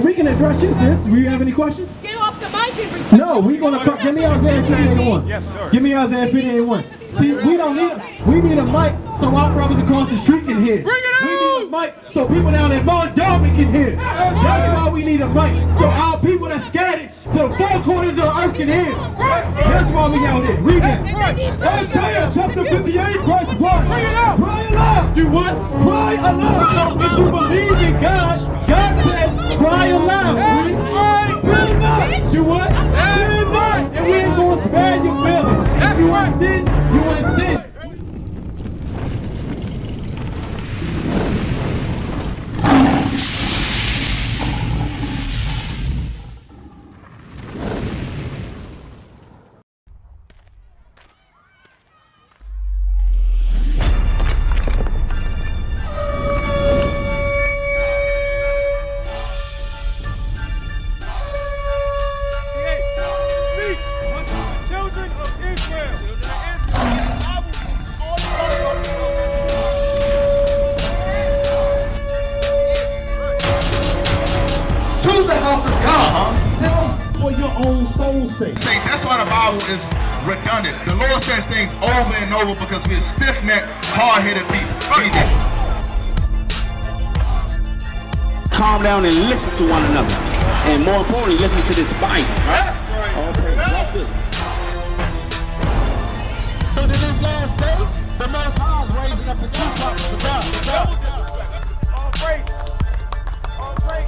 we can address you, sis. Do you have any questions? Get off the mic and respect. No, we're going to, give me Isaiah 58:1. Yes, sir. Give me Isaiah 58:1. See, we need a mic so our brothers across the street can hear. Bring it We out! need a mic so people down in Montgomery can hear. That's why we need a mic. So our people that scattered to the four corners of the earth can hear. That's why we out here. Read that. Isaiah chapter 58, verse 1. Cry aloud. You what? Cry aloud. So if you believe in God, God says cry aloud. Spare not. You what? Spare not. And we ain't gonna spare your feelings. If you in sin, you in sin. Children of Israel. Choose the house of God for your own soul's sake. That's why the Bible is redundant. The Lord says things over and over because we're stiff-necked, hard-headed people. Read it. Calm down and listen to one another. And more importantly, listen to this Bible, right? Okay, watch this. But in this last day, the Most High is raising up the true prophets of God. All great. All great.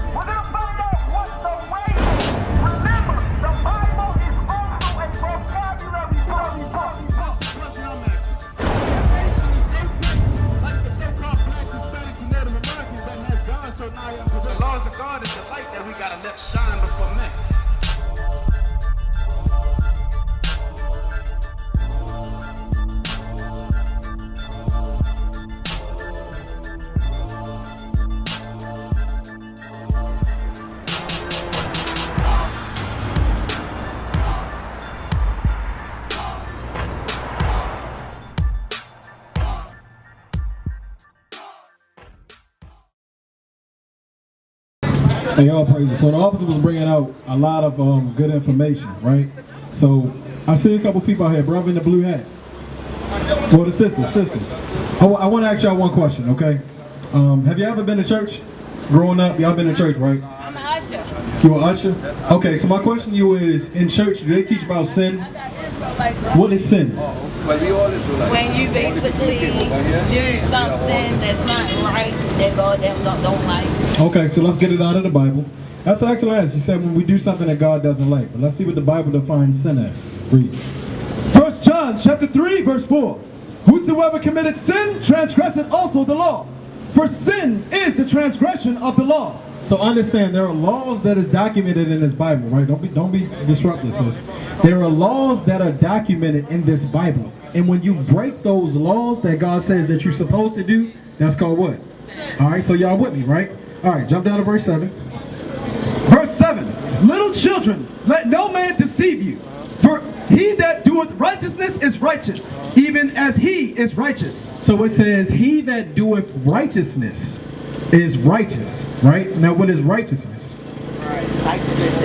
We're going to find out what the way is. Remember, the Bible is also a vocabulary book. That's the question I'm asking. That nation is so great, like the so-called Blacks, Hispanics, and Native Americans that has God so nigh unto them. The laws of God is the light that we gotta let shine before men. Hey, all praises. So the officer was bringing out a lot of good information, right? So I see a couple people out here, brother in the blue hat. Well, the sisters. I want to ask y'all one question, okay? Have you ever been to church? Growing up, y'all been to church, right? I'm an usher. You an usher? Okay, so my question to you is, in church, do they teach about sin? What is sin? When you basically do something that's not right, that God don't like. Okay, so let's get it out of the Bible. That's an excellent answer. She said when we do something that God doesn't like. But let's see what the Bible defines sin as. Read. 1 John chapter 3, verse 4. Whosoever committed sin, transgresseth also the law. For sin is the transgression of the law. So understand, there are laws that is documented in this Bible, right? Don't be disruptive, sis. There are laws that are documented in this Bible. And when you break those laws that God says that you're supposed to do, that's called what? Alright, so y'all with me, right? Alright, jump down to verse 7. Verse 7. Little children, let no man deceive you. For he that doeth righteousness is righteous, even as he is righteous. So it says, he that doeth righteousness is righteous, right? Now what is righteousness? Righteousness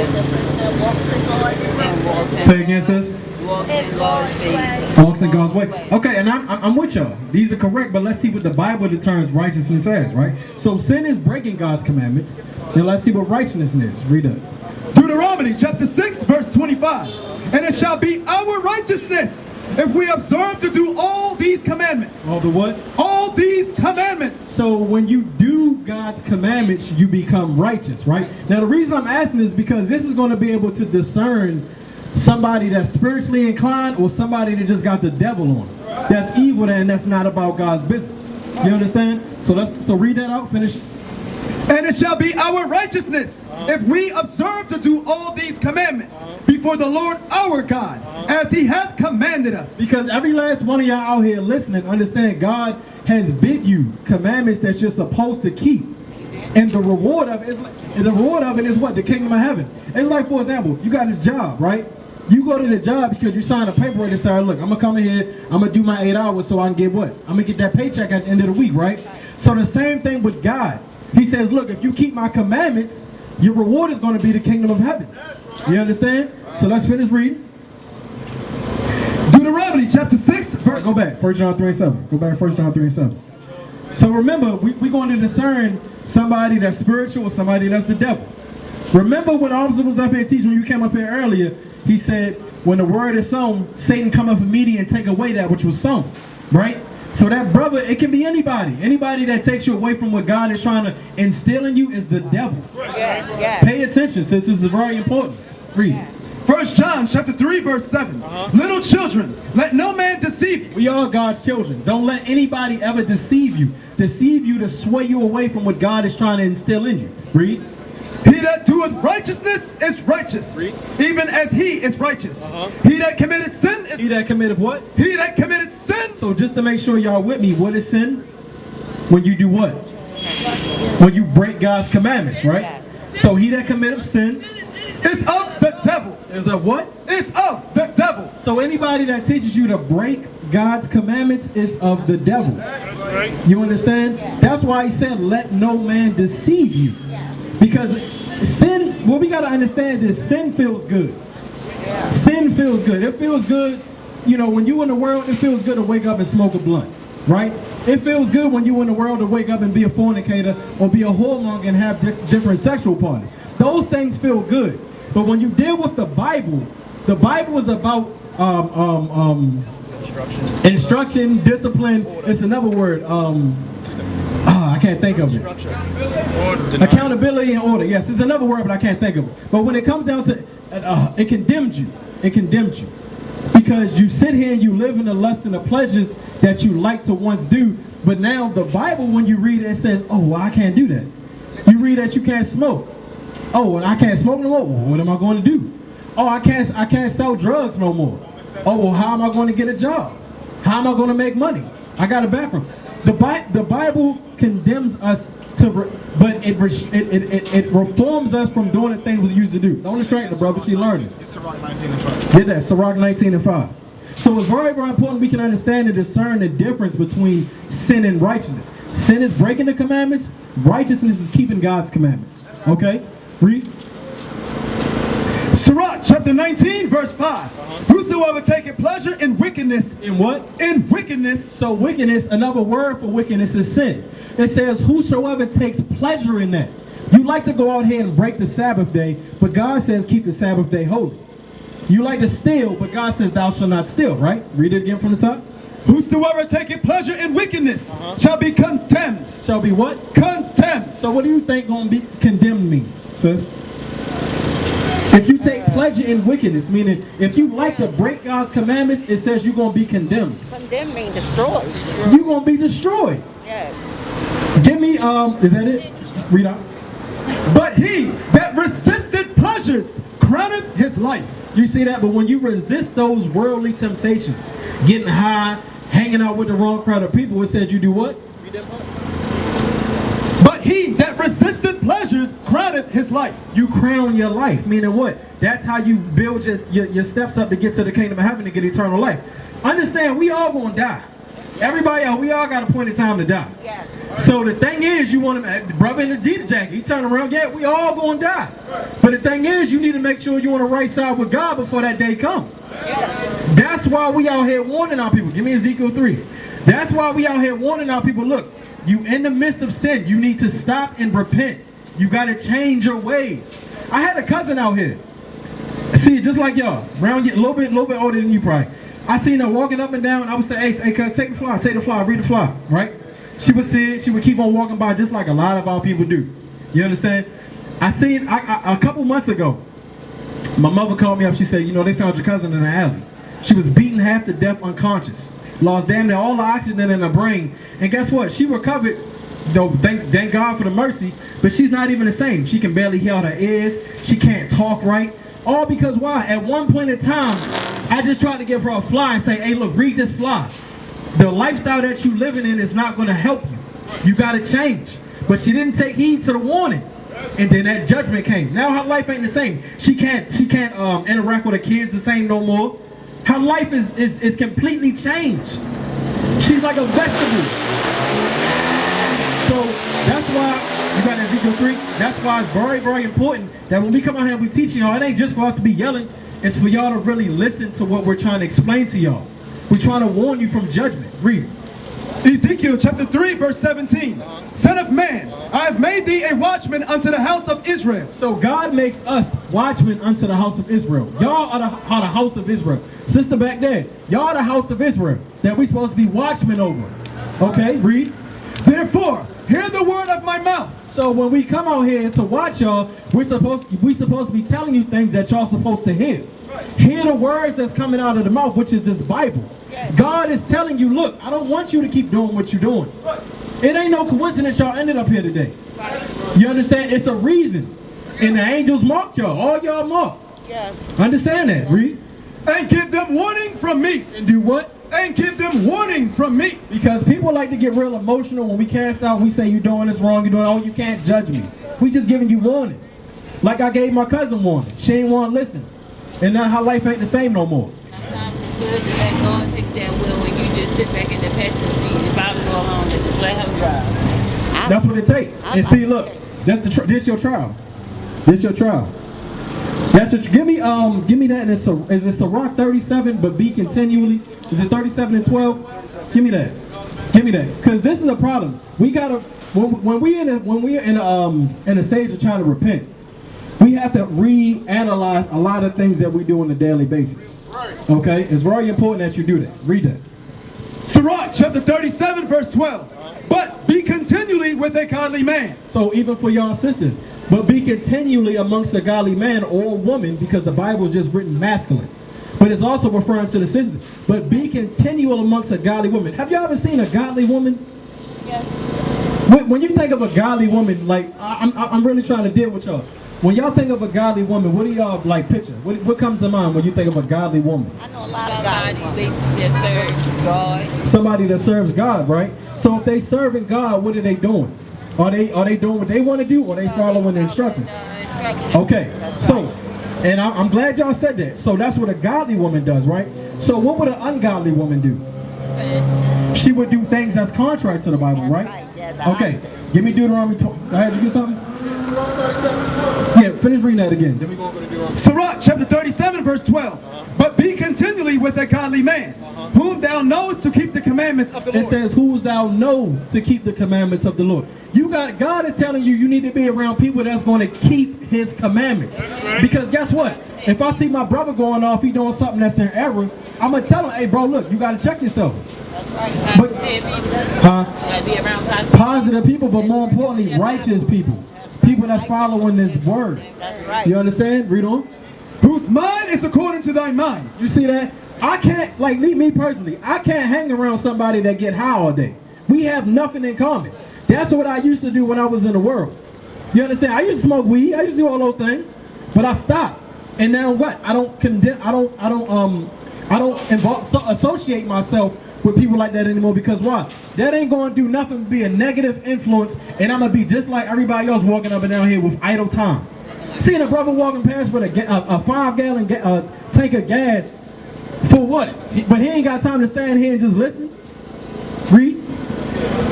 is Say again, sis. walks in God's way. Walks in God's way. Okay, and I'm with y'all. These are correct, but let's see what the Bible determines righteousness as, right? So sin is breaking God's commandments. Now let's see what righteousness is. Read it. Deuteronomy chapter 6, verse 25. And it shall be our righteousness if we observe to do all these commandments. All the what? All these commandments. So when you do God's commandments, you become righteous, right? Now the reason I'm asking is because this is going to be able to discern somebody that's spiritually inclined or somebody that just got the devil on them. That's evil and that's not about God's business. You understand? So read that out, finish. And it shall be our righteousness if we observe to do all these commandments before the Lord our God, as he hath commanded us. Because every last one of y'all out here listening, understand God has bid you commandments that you're supposed to keep. And the reward of it is what? The kingdom of heaven. It's like, for example, you got a job, right? You go to the job because you sign a paper and say, look, I'm going to come in here, I'm going to do my 8 hours so I can get what? I'm going to get that paycheck at the end of the week, right? So the same thing with God. He says, look, if you keep my commandments, your reward is going to be the kingdom of heaven. You understand? So let's finish reading. Deuteronomy chapter 6, verse... Go back, 1 John 3 and 7. Go back, 1 John 3 and 7. So remember, we're going to discern somebody that's spiritual or somebody that's the devil. Remember when Officer was up here teaching, when you came up here earlier, he said, when the word is sown, Satan come up immediately and take away that which was sown. Right? So that brother, it can be anybody. Anybody that takes you away from what God is trying to instill in you is the devil. Yes, yes. Pay attention, since this is very important. Read. 1 John chapter 3, verse 7. Little children, let no man deceive you. We are God's children. Don't let anybody ever deceive you. Deceive you to sway you away from what God is trying to instill in you. Read. He that doeth righteousness is righteous, even as he is righteous. He that committed sin is... He that committed what? He that committed sin. So just to make sure y'all with me, what is sin? When you do what? When you break God's commandments, right? So he that committed sin is of the devil. Is of what? Is of the devil. So anybody that teaches you to break God's commandments is of the devil. You understand? That's why he said, let no man deceive you. Because sin, what we got to understand is sin feels good. Sin feels good. It feels good, you know, when you in the world, it feels good to wake up and smoke a blunt, right? It feels good when you in the world to wake up and be a fornicator or be a whoremonger and have different sexual partners. Those things feel good. But when you deal with the Bible is about instruction, discipline. It's another word. I can't think of it. Accountability and order. Yes, it's another word, but I can't think of it. But when it comes down to it condemns you. It condemns you. Because you sit here and you live in the lust and the pleasures that you like to once do. But now the Bible, when you read it, it says, oh, well, I can't do that. You read that you can't smoke. Oh, well, I can't smoke no more. Well, what am I going to do? Oh, I can't sell drugs no more. Oh, well, how am I going to get a job? How am I going to make money? I got a background. The Bible condemns us but it reforms us from doing the things we used to do. Don't distract the brother, she learning. It's Sirach 19 and 5. Get that, Sirach 19 and 5. So it's very, very important we can understand and discern the difference between sin and righteousness. Sin is breaking the commandments. Righteousness is keeping God's commandments. Okay? Read. Sirach chapter 19, verse 5. Whosoever taketh pleasure in wickedness. In what? In wickedness. So wickedness, another word for wickedness is sin. It says whosoever takes pleasure in that. You like to go out here and break the Sabbath day, but God says keep the Sabbath day holy. You like to steal, but God says thou shalt not steal, right? Read it again from the top. Whosoever taketh pleasure in wickedness shall be condemned. Shall be what? Condemned. So what do you think gonna be condemned mean, sis? If you take pleasure in wickedness, meaning if you like to break God's commandments, it says you're gonna be condemned. Condemn means destroyed. You're gonna be destroyed. Yes. Give me is that it? Read out. But he that resisted pleasures crowneth his life. You see that? But when you resist those worldly temptations, getting high, hanging out with the wrong crowd of people, it said you do what? But he that resisted pleasures crowneth his life. You crown your life, meaning what? That's how you build your steps up to get to the kingdom of heaven and get eternal life. Understand, we all gonna die. Everybody else, we all got a point in time to die. Yes. So the thing is, you want to, brother in the Adidas jacket, he turned around, yeah, we all gonna die. But the thing is, you need to make sure you're on the right side with God before that day comes. Yes. That's why we out here warning our people. Give me Ezekiel 3. That's why we out here warning our people, look, you in the midst of sin, you need to stop and repent. You got to change your ways. I had a cousin out here. See, just like y'all, around a little bit older than you probably. I seen her walking up and down. I would say, hey, cuz, take the fly, read the fly, right? She would see it. She would keep on walking by just like a lot of our people do. You understand? I seen, a couple months ago, my mother called me up. She said, you know, they found your cousin in the alley. She was beaten half to death unconscious. Lost damn near all the oxygen in her brain. And guess what? She recovered, though, thank God for the mercy, but she's not even the same. She can barely hear her ears. She can't talk right. All because why? At one point in time, I just tried to give her a fly and say, hey, look, read this fly. The lifestyle that you living in is not going to help you. You got to change. But she didn't take heed to the warning. And then that judgment came. Now her life ain't the same. She can't interact with her kids the same no more. Her life is completely changed. She's like a vegetable. So that's why You got Ezekiel 3? That's why it's very, very important that when we come out here and we teach y'all, it ain't just for us to be yelling. It's for y'all to really listen to what we're trying to explain to y'all. We're trying to warn you from judgment. Read. Ezekiel chapter 3 verse 17. Son of man, I have made thee a watchman unto the house of Israel. So God makes us watchmen unto the house of Israel. Y'all are the house of Israel. Sister back there, y'all are the house of Israel that we're supposed to be watchmen over. Okay, read. Therefore, hear the word of my mouth. So when we come out here to watch y'all, we're supposed to be telling you things that y'all supposed to hear. Hear the words that's coming out of the mouth, which is this Bible. God is telling you, look, I don't want you to keep doing what you're doing. It ain't no coincidence y'all ended up here today. You understand? It's a reason. And the angels marked y'all. All y'all marked. Yes. Understand that? Read. And give them warning from me. And do what? And give them warning from me. Because people like to get real emotional when we cast out. We say you're doing this wrong. You're doing, oh, you can't judge me. We just giving you warning. Like I gave my cousin warning. She ain't want to listen. And now her life ain't the same no more. Sometimes it's good to let God take that wheel and you just sit back in the passenger seat. If I go along and just let him drive. That's what it takes. And see, look, that's this your trial. This your trial. That's what. Give me that. And is it Sirach 37? But be continually. Is it 37 and 12? Give me that. Give me that. Because this is a problem. We gotta when we're in a stage of trying to repent. We have to reanalyze a lot of things that we do on a daily basis. Okay? It's very important that you do that. Read that. Sirach chapter 37 verse 12. But be continually with a godly man. So even for y'all sisters, but be continually amongst a godly man or woman, because the Bible is just written masculine. But it's also referring to the sisters. But be continual amongst a godly woman. Have y'all ever seen a godly woman? Yes. When you think of a godly woman, like I'm really trying to deal with y'all. When y'all think of a godly woman, what do y'all like picture? What comes to mind when you think of a godly woman? I know a lot of God basically that serves God. Somebody that serves God, right? So if they serving God, what are they doing? Are they doing what they want to do, or are they following the instructions? Okay, so, and I'm glad y'all said that. So that's what a godly woman does, right? So what would an ungodly woman do? She would do things that's contrary to the Bible, right? Okay, give me Deuteronomy 20. I had you get something? Yeah, finish reading that again. Then we go over to Deuteronomy. Sirach chapter 37 verse 12. But be continually with a godly man, whom thou knowest to keep the commandments of the Lord. It says, whose thou know to keep the commandments of the Lord. God is telling you, you need to be around people that's going to keep his commandments. Because guess what? If I see my brother going off, he doing something that's in error, I'm going to tell him, hey bro, look, you got to check yourself. That's right. But, Be around positive people, but more importantly, righteous people. People that's following this word. That's right. You understand? Read on. Whose mind is according to thy mind. You see that? I can't, like me personally, I can't hang around somebody that get high all day. We have nothing in common. That's what I used to do when I was in the world. You understand? I used to smoke weed. I used to do all those things, but I stopped. And now what? I don't condemn. I don't associate myself with people like that anymore, because why? That ain't going to do nothing but be a negative influence, and I'm going to be just like everybody else walking up and down here with idle time. Seeing a brother walking past with a 5-gallon tank of gas, for what? But he ain't got time to stand here and just listen. Read.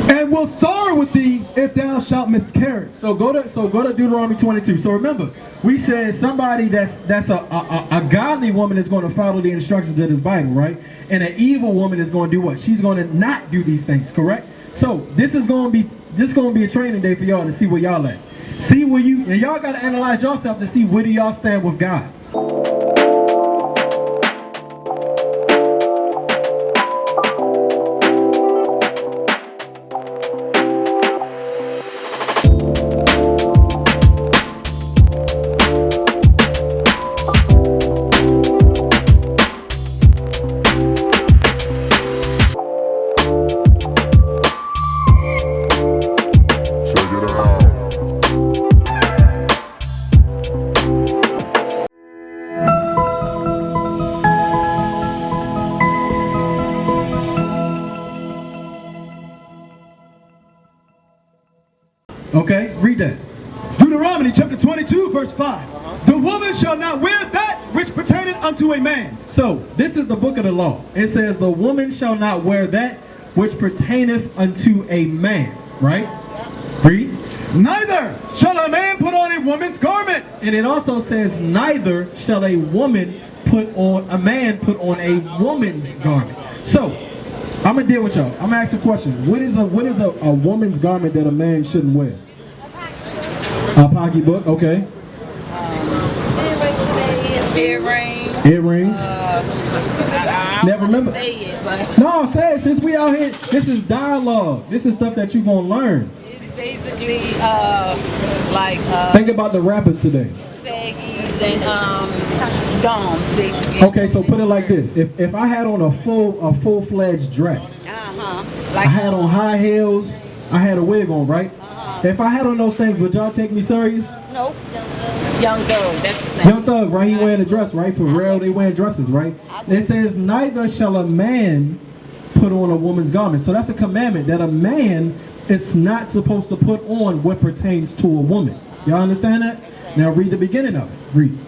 And will sorrow with thee if thou shalt miscarry. So go to Deuteronomy 22. So remember, we said somebody that's a godly woman is going to follow the instructions of this Bible, right? And an evil woman is going to do what? She's going to not do these things, correct? So this is going to be a training day for y'all to see where y'all at. See where and y'all got to analyze yourself to see where do y'all stand with God. Okay, read that. Deuteronomy chapter 22 verse 5. The woman shall not wear that which pertaineth unto a man. So this is the book of the law. It says the woman shall not wear that which pertaineth unto a man, right? Read. Neither shall a man put on a woman's garment. And it also says, neither shall a man put on a woman's garment. So, I'm gonna deal with y'all. I'm gonna ask a question. What is a woman's garment that a man shouldn't wear? A pocketbook, okay. Earrings. Earrings. Never remember. Say it, but No, say it. Since we out here, this is dialogue. This is stuff that you're gonna learn. it's basically like Think about the rappers today. baggies and gums, basically. Okay, so put it like this: if I had on a full-fledged dress, Like I had on high heels, I had a wig on, right? If I had on those things, would y'all take me serious? Nope. Young Thug. That's his name. Young Thug, right? He wearing a dress, right? For real, they wearing dresses, right? It says, neither shall a man put on a woman's garment. So that's a commandment that a man is not supposed to put on what pertains to a woman. Y'all understand that? Now read the beginning of it. Read.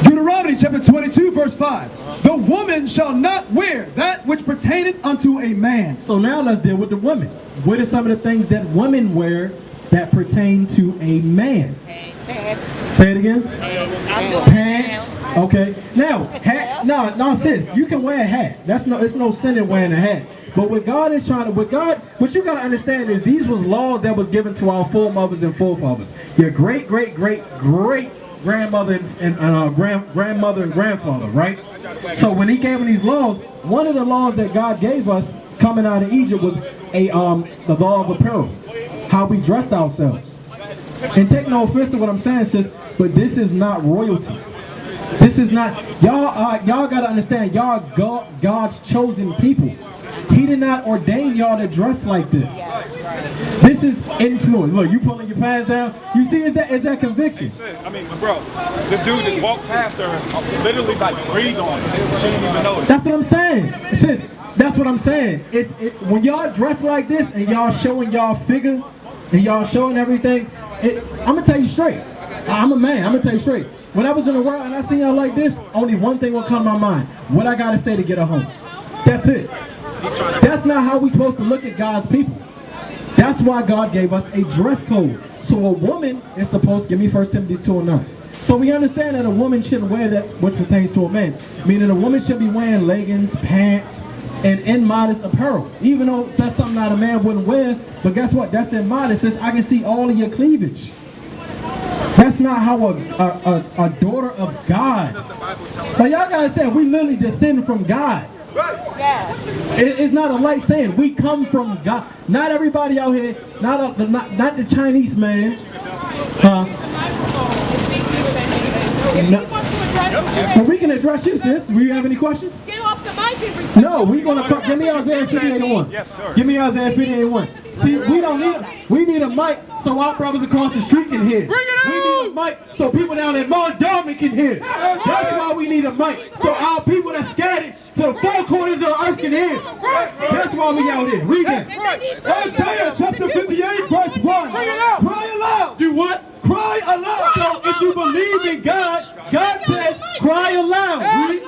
Deuteronomy chapter 22 verse 5. The woman shall not wear that which pertaineth unto a man. So now let's deal with the women. What are some of the things that women wear that pertain to a man? Pants. Say it again. I'm doing Pants. Okay. Now, hat. No, sis. You can wear a hat. It's no sin in wearing a hat. But what God is trying to, what you gotta understand is these was laws that was given to our foremothers and forefathers. Your great grandmother and grandmother and grandfather, right? So when He gave them these laws, one of the laws that God gave us coming out of Egypt was the law of apparel, how we dressed ourselves. And take no offense to what I'm saying, sis, but this is not royalty. This is not, y'all gotta understand, y'all are God's chosen people. He did not ordain y'all to dress like this. This is influence. Look, you pulling your pants down. You see, is that conviction? I mean, bro, this dude just walked past her and literally like breathed on her. She didn't even know it. That's what I'm saying. Sis, that's what I'm saying. When y'all dress like this and y'all showing y'all figure and y'all showing everything, I'm gonna tell you straight. I'm a man. I'm gonna tell you straight. When I was in the world and I seen y'all like this, only one thing will come to my mind: what I gotta say to get her home. That's it. That's not how we supposed to look at God's people. That's why God gave us a dress code. So a woman is supposed to, give me 1 Timothy 2:9. So we understand that a woman shouldn't wear that which pertains to a man. Meaning a woman should be wearing leggings, pants, and immodest apparel. Even though that's something that a man wouldn't wear, but guess what? That's immodest. It's, I can see all of your cleavage. That's not how a daughter of God. Like y'all gotta say, we literally descend from God. Yeah. It's not a light saying. We come from God. Not everybody out here, not the Chinese man. But we can address you, sis. Do you have any questions? Get off the mic and respect. No, we're gonna give me Isaiah 58:1. Yes, sir. Give me Isaiah 58:1. See, we need a mic so our brothers across the street can hear. We need a mic so people down in Marlboro can hear. That's why we need a mic. So our people that scattered to the four corners of the earth can hear. That's why we out here. Read that. Isaiah chapter 58 verse 1. Cry aloud. Do what? Cry aloud. So if you believe in God, God says, cry aloud. Read.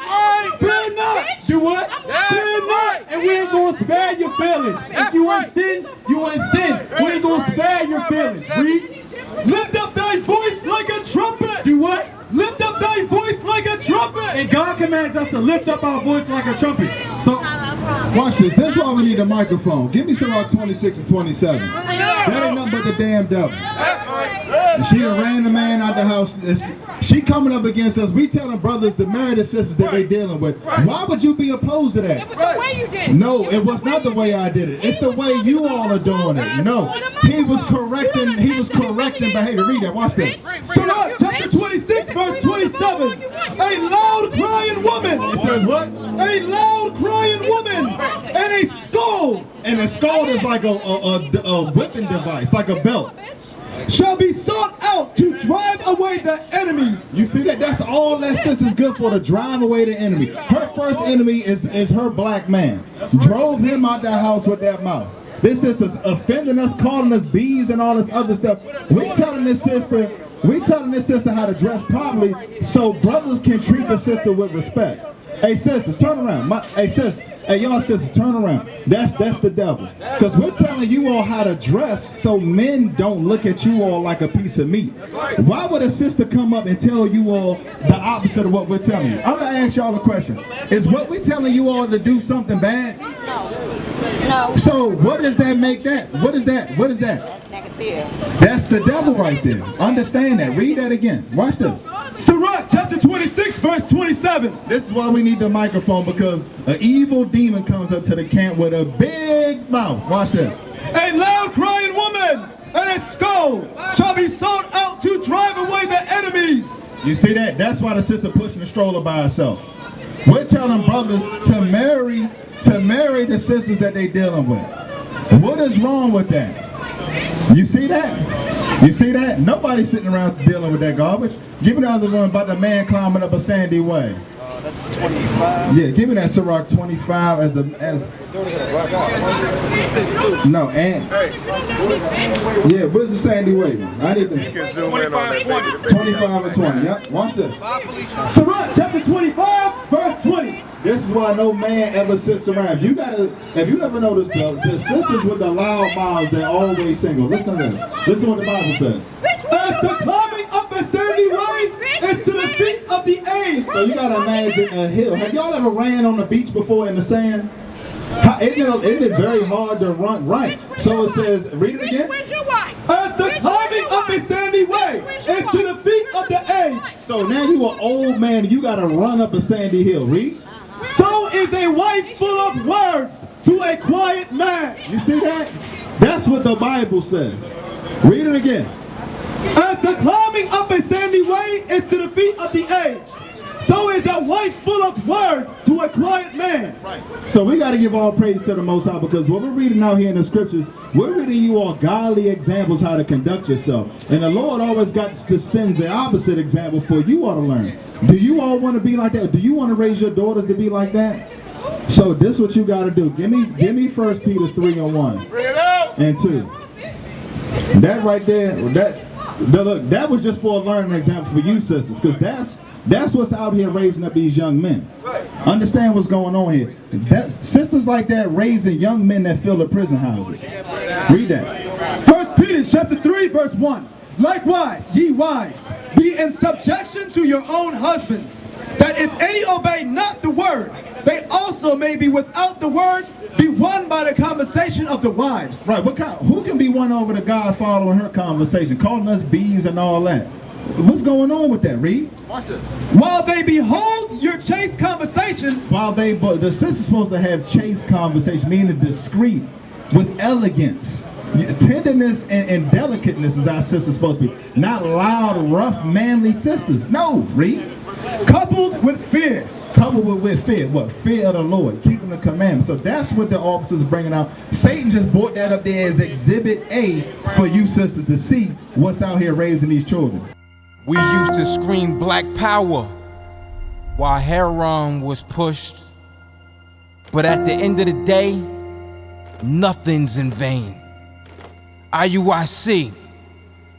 Spare not. Do what? Spare not. And we ain't gonna spare your feelings. If you in sin, you in sin. We ain't gonna spare your feelings. Read. Lift up thy voice like a trumpet. Do what? Lift up thy voice like a trumpet. And God commands us to lift up our voice like a trumpet. So, watch this. That's why we need a microphone. Give me some about 26 and 27. That ain't nothing but the damn devil. And she done ran the man out the house. She coming up against us. We telling brothers to marry the sisters that they dealing with. Why would you be opposed to that? It was the way you did it. No, it was not the way I did it. It's the way you all are doing it. No, he was correcting behavior. Read that. Watch this. Sirach chapter 26 verse 27. A loud crying woman. It says what? A loud crying woman and a skull. And a skull is like a whipping device, like a belt. Shall be sought out to drive away the enemies. You see that? That's all that sister's good for, to drive away the enemy. Her first enemy is her black man. Drove him out the house with that mouth. This sister's offending us, calling us bees and all this other stuff. We telling this sister how to dress properly so brothers can treat the sister with respect. Hey sisters, turn around. Hey sis, Hey, y'all sisters, turn around. That's the devil. Because we're telling you all how to dress so men don't look at you all like a piece of meat. Why would a sister come up and tell you all the opposite of what we're telling you? I'm going to ask y'all a question. Is what we're telling you all to do something bad? No. So what does that make that? What is that? What is that? That's negative. That's the devil right there. Understand that. Read that again. Watch this. Sirach chapter 26 verse 27. This is why we need the microphone, because an evil demon comes up to the camp with a big mouth. Watch this. A loud crying woman and a skull shall be sold out to drive away the enemies. You see that? That's why the sister pushing the stroller by herself. We're telling brothers to marry the sisters that they dealing with. What is wrong with that? You see that? You see that? Nobody's sitting around dealing with that garbage. Give me the other one about the man climbing up a sandy way. That's 25. Yeah, give me that Sirach 25 as no, and yeah, where's the sandy way? I need to. You can zoom in on that, baby. 25 and 20. Yep, watch this. Sirach chapter 25 verse 20. This is why no man ever sits around. If you ever notice the sisters with the loud mouths, they're always single. Listen to this. Listen to what the Bible says. As the climbing up a sandy way is to the feet of the aged. So you gotta imagine a hill. Have y'all ever ran on the beach before in the sand? Isn't it very hard to run? Right. So it says, read it again. As the climbing up a sandy way is to the feet of the aged. So now you an old man, you gotta run up a sandy hill. Read. So is a wife full of words to a quiet man. You see that? That's what the Bible says. Read it again. As the climbing up a sandy way is to the feet of the aged, so is a wife full of words to a quiet man. Right. So we got to give all praise to the Most High, because what we're reading out here in the scriptures, we're reading you all godly examples how to conduct yourself. And the Lord always got to send the opposite example for you all to learn. Do you all want to be like that? Do you want to raise your daughters to be like that? So this is what you got to do. Give me 1 Peter 3 and 1 and 2. That right there, look, that was just for a learning example for you sisters, because that's what's out here raising up these young men. Understand what's going on here. Sisters like that raising young men that fill the prison houses. Read that. 1 Peter chapter 3 verse 1. Likewise, ye wives, be in subjection to your own husbands, that if any obey not the word, they also may be without the word, be won by the conversation of the wives. Right, who can be won over to God following her conversation, calling us bees and all that? What's going on with that, Reed? Watch this. While they behold your chaste conversation. The sister's supposed to have chaste conversation, meaning discreet, with elegance. Tenderness and delicateness is our sisters supposed to be. Not loud, rough, manly sisters. No, Reed. Coupled with fear. Coupled with fear. What? Fear of the Lord. Keeping the commandments. So that's what the officers are bringing out. Satan just brought that up there as Exhibit A for you sisters to see what's out here raising these children. We used to scream black power while heroin was pushed. But at the end of the day, nothing's in vain. IUIC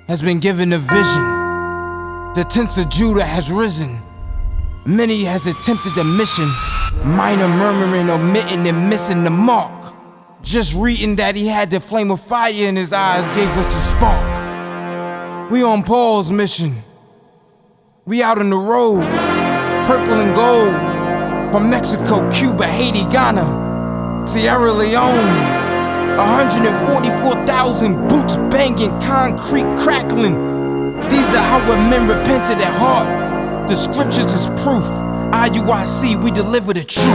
has been given a vision. The tents of Judah has risen. Many has attempted the mission. Minor murmuring, omitting, and missing the mark. Just reading that he had the flame of fire in his eyes gave us the spark. We on Paul's mission. We out on the road, purple and gold. From Mexico, Cuba, Haiti, Ghana, Sierra Leone. 144,000 boots banging, concrete crackling. These are how men repented at heart. The scriptures is proof. IUIC, we deliver the truth.